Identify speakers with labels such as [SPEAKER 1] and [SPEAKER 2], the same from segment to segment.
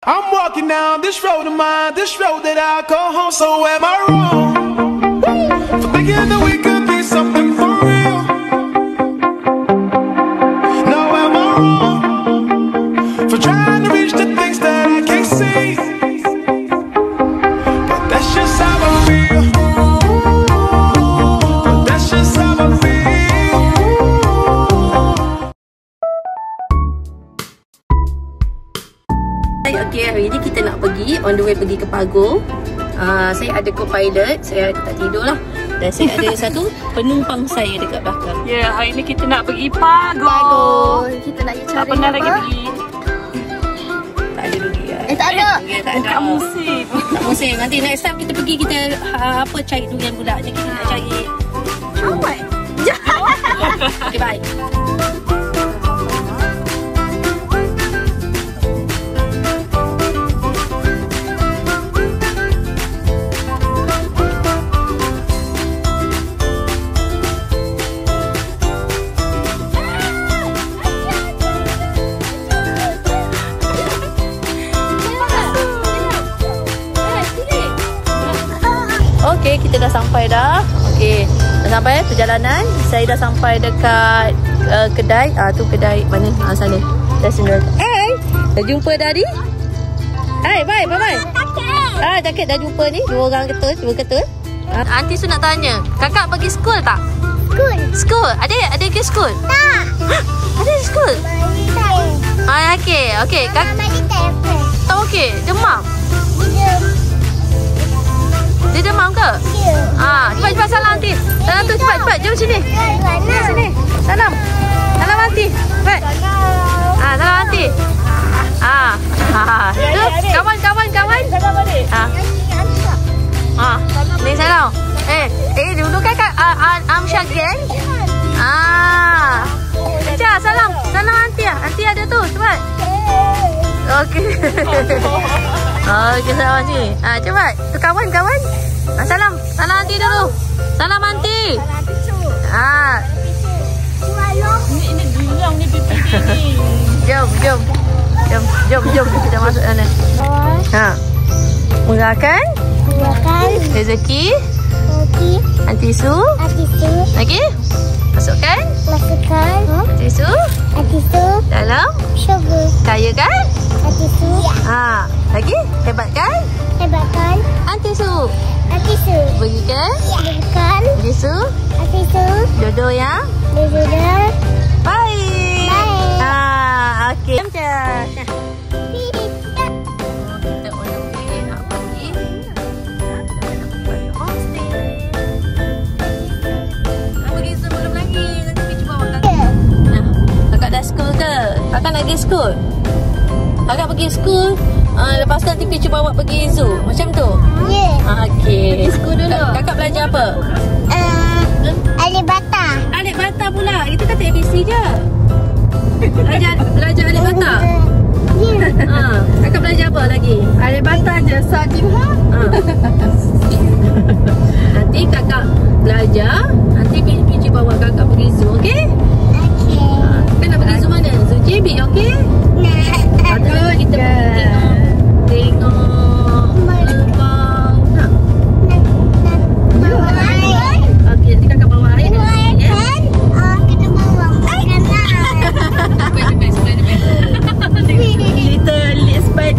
[SPEAKER 1] I'm walking down this road of mine, this road that I call home. So am I wrong for thinking that we could be something for real? No, am I wrong for trying to reach the things that I can't see? But that's just how I feel. But that's just how I feel.
[SPEAKER 2] Okay, hari ni kita nak pergi on the way pergi ke Pago. Saya ada co-pilot, saya tak tidur lah. Dan saya ada satu penumpang saya dekat belakang.
[SPEAKER 3] Ya, hari ni kita nak pergi Pago.
[SPEAKER 2] Kita nak cari
[SPEAKER 3] tak pernah lagi pergi.
[SPEAKER 2] Tak ada lagi ya.
[SPEAKER 3] Tak ada.
[SPEAKER 2] Tak ada.
[SPEAKER 3] Tak musim.
[SPEAKER 2] Tak musim. Nanti next time kita pergi, kita cari durian pula. Jadi kita nak cari cawan. Okay, bye. Okay, kita dah sampai dah. Okay, dah sampai perjalanan. Saya dah sampai dekat kedai. Tu kedai mana? Sana. Dah dah jumpa dari. Hai, bye. Jaket dah jumpa ni. Dua orang dua ketul. Aunty Su nak tanya, kakak pergi school tak? School. Adik pergi school? Tak. Adik school? Okay. Tak okey. Demam. Dia demam ke? Ya. Cepat salam aunty. Salam tu cepat. Jom sini. Sini. Salam aunty. Cepat. Salam aunty. Tu kawan. Salam adik. Ni salam. Dulu kan Amsyah kan? Encah salam aunty. Aunty ada tu, cepat. Okey. Okey, salam aunty. Cepat. Tu kawan. Salam aunty dulu. Salam aunty.
[SPEAKER 3] Ini bilang ni pipi ni.
[SPEAKER 2] Jom kita masuk sana. Murahkan rezeki Aunty Su. Lagi masukkan Aunty Su dalam syurga. Kaya kan Aunty Su? Lagi hebatkan Aunty Su. Berikan Aunty Su jodoh yang baik. Okey. Kita on the way nak pergi. Nak pergi sebelum lagi. Nanti pergi bawa kakak. Kakak dah school ke? Kakak nak pergi school? Kakak pergi school. Lepas tu nanti pergi bawa pergi zoo. Macam tu?
[SPEAKER 4] Ya.
[SPEAKER 2] Okey.
[SPEAKER 4] Pergi school dulu.
[SPEAKER 2] Kakak belajar apa?
[SPEAKER 4] Alif Bata.
[SPEAKER 2] Alif Bata pula. Kita kata ABC je. Belajar Alif Bata. Kakak belajar apa lagi?
[SPEAKER 4] Alif Bata je. Sajimha.
[SPEAKER 2] Nanti kakak belajar. Nanti Pici bawa kakak pergi zoo. Okey? Kakak nak pergi zoo mana? Zoo JB, okey? Ada kita tengok lubang. Okey, nanti kakak bawa air.
[SPEAKER 4] Kita bawa makanan.
[SPEAKER 2] Little spider.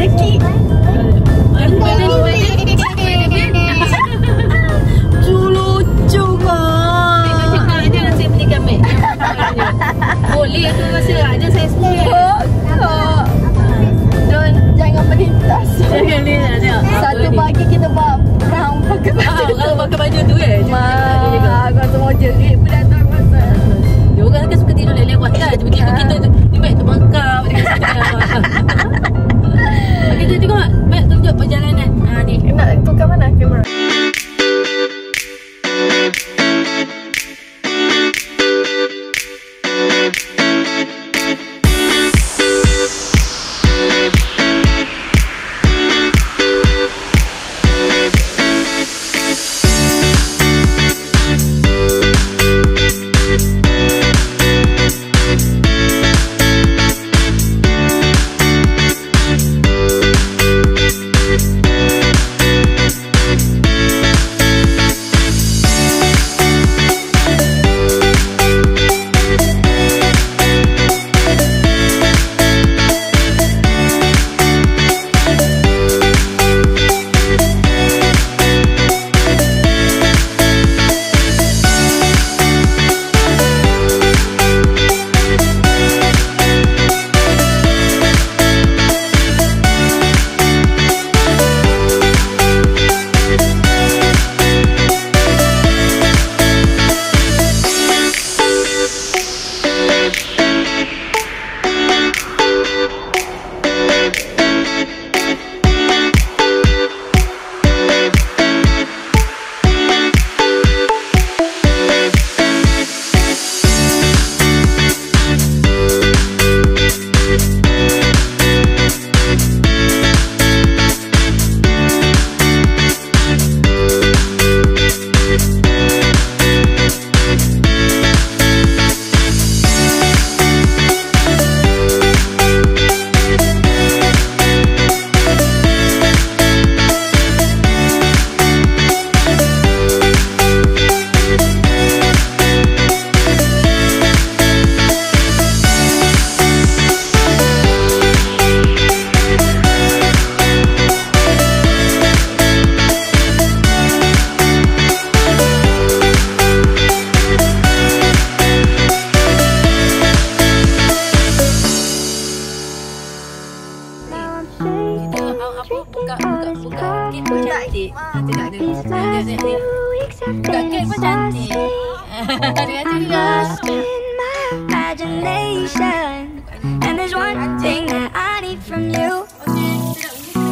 [SPEAKER 2] buka kek pun cantik. Tidak ada. Buka kek pun cantik. Dia juga.
[SPEAKER 5] And there's one thing that I need from you.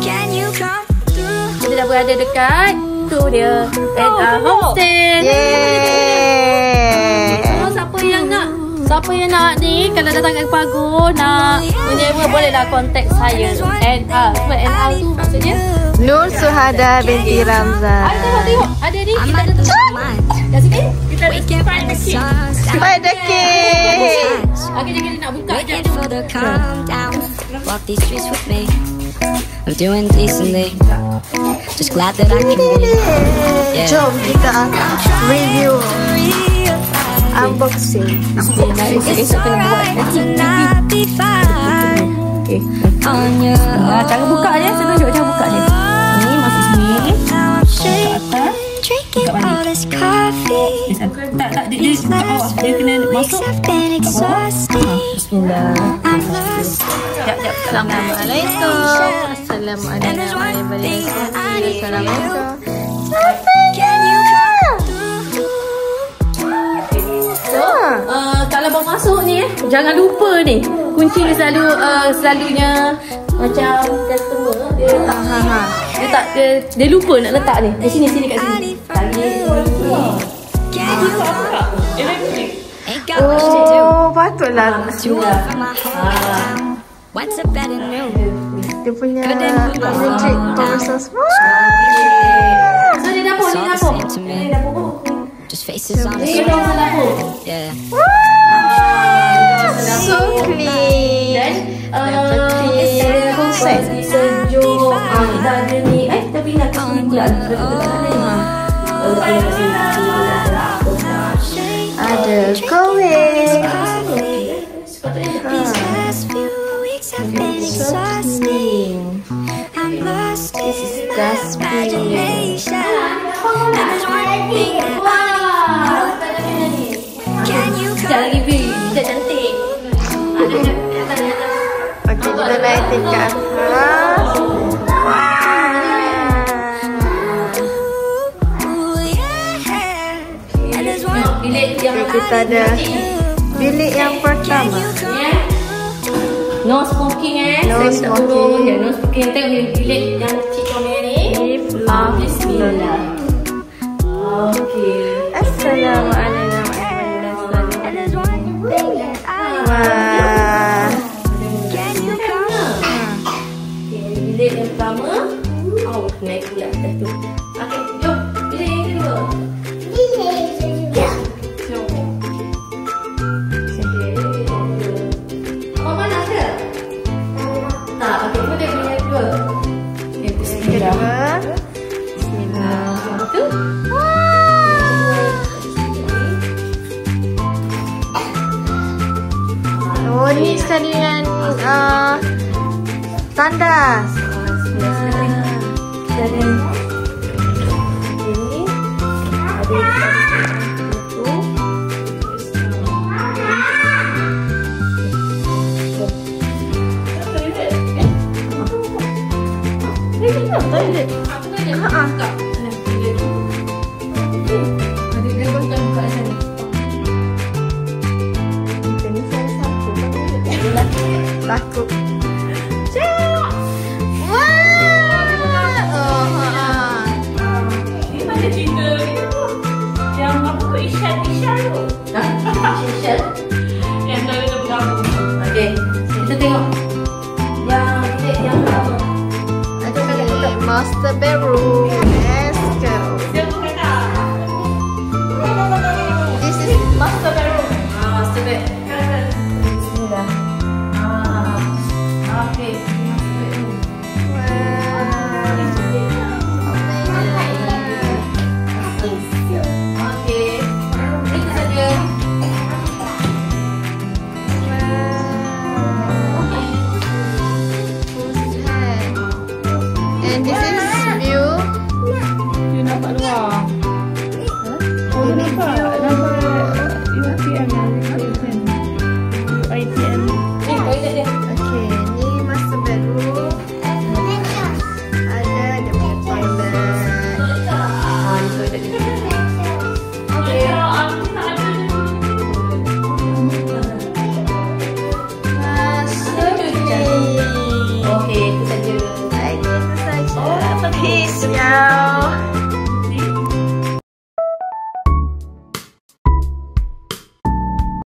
[SPEAKER 5] Can you come through?
[SPEAKER 2] Kita dah berada dekat tu dia homestay. So, siapa yang nak ni, kalau datang kat Pagu nak menyewa, bolehlah kontak saya. NR. Sebab NR tu maksudnya
[SPEAKER 6] Nur Suhada binti Ramzan.
[SPEAKER 2] Tengok. Ada ni, kita ada tu. Kat sini kita ada
[SPEAKER 6] Spider cake.
[SPEAKER 2] Okey, jadi nak buka je.
[SPEAKER 5] Waiting for the calm down. Walk these streets with me. I'm doing decently. Just glad that I can be. Yeah.
[SPEAKER 6] Jom kita review unboxing.
[SPEAKER 5] It's alright to not be fine. On your own.
[SPEAKER 2] Cara buka dia, saya tunjuk cara buka dia. Ni masuk sini.
[SPEAKER 5] Now I'm shaking, drinking all this coffee.
[SPEAKER 2] Tak, dia kat bawah. Dia kena masuk.
[SPEAKER 5] I've been exhausted.
[SPEAKER 2] Bismillah.
[SPEAKER 5] I'm lost.
[SPEAKER 2] Sekejap. Assalamualaikum. Assalamualaikum. Assalamualaikum.
[SPEAKER 5] Can you come
[SPEAKER 2] Kalau abang masuk ni jangan lupa ni. Kunci dia selalunya macam customer dia letak dia lupa nak letak ni. Di sini kat sini.
[SPEAKER 5] Can you Ain't got much to do.
[SPEAKER 6] Oh, patutlah.
[SPEAKER 5] You were from my hometown. What's a better new?
[SPEAKER 6] Dia punya electric power source.
[SPEAKER 2] So dia dapur,
[SPEAKER 5] It's
[SPEAKER 2] ni
[SPEAKER 5] all the
[SPEAKER 2] dapur.
[SPEAKER 5] same to me. Just faces on the
[SPEAKER 2] Dia
[SPEAKER 5] screen.
[SPEAKER 2] dapur.
[SPEAKER 5] Yeah.
[SPEAKER 6] So clean.
[SPEAKER 2] Dan
[SPEAKER 6] full set.
[SPEAKER 2] sejuk. Kita ada ni. Tapi nak kasih pula.
[SPEAKER 6] Ada kowe.
[SPEAKER 5] These last few weeks have been exhausting. I'm lost in imagination. And there's one thing that I need. Can you
[SPEAKER 2] Sekejap lagi view. Sekejap cantik.
[SPEAKER 6] Okey, kita naik tingkat atas.
[SPEAKER 2] Bilik yang
[SPEAKER 6] Kita ada bilik yang pertama.
[SPEAKER 2] no smoking
[SPEAKER 6] No
[SPEAKER 2] saya minta
[SPEAKER 6] smoking.
[SPEAKER 2] turun je. No smoking. Tengok ni bilik yang kecil comel ni. Bismillah. Okey.
[SPEAKER 6] Assalamualaikum.
[SPEAKER 5] And there's one thing that I
[SPEAKER 6] Wah.
[SPEAKER 5] Can you come?
[SPEAKER 2] Okey, bilik yang pertama. Naik pula atas tu. Okey, jom. Bilik yang kedua. Abang panas ke? Tak, okey. Boleh bilik yang kedua. Bismillah.
[SPEAKER 6] Bismillah.
[SPEAKER 2] Satu.
[SPEAKER 6] Oh, ni sekalian tandas.
[SPEAKER 2] Kita ada ini. Ada itu. Toilet. Aku kan yang buka. Ada gerbang tak buka sana.
[SPEAKER 6] Ini saya satu. Takut.
[SPEAKER 3] Ni mana cerita yang apa tu Ishan tu.
[SPEAKER 2] Ishan.
[SPEAKER 3] Yang selalu dia bergabung.
[SPEAKER 2] Okey, kita tengok yang bilik yang pertama.
[SPEAKER 6] Master bedroom. Let's go.
[SPEAKER 3] Dia bukan tak.
[SPEAKER 6] This is
[SPEAKER 2] Master bedroom. Master bed. Bismillah. Okey. Okey. Itu saja.
[SPEAKER 6] and this is view.
[SPEAKER 3] Dia nampak luar. Oh, dia nampak UTM UITM.
[SPEAKER 2] Toilet dia.
[SPEAKER 6] Okay, ni master bedroom. Peace. Meow.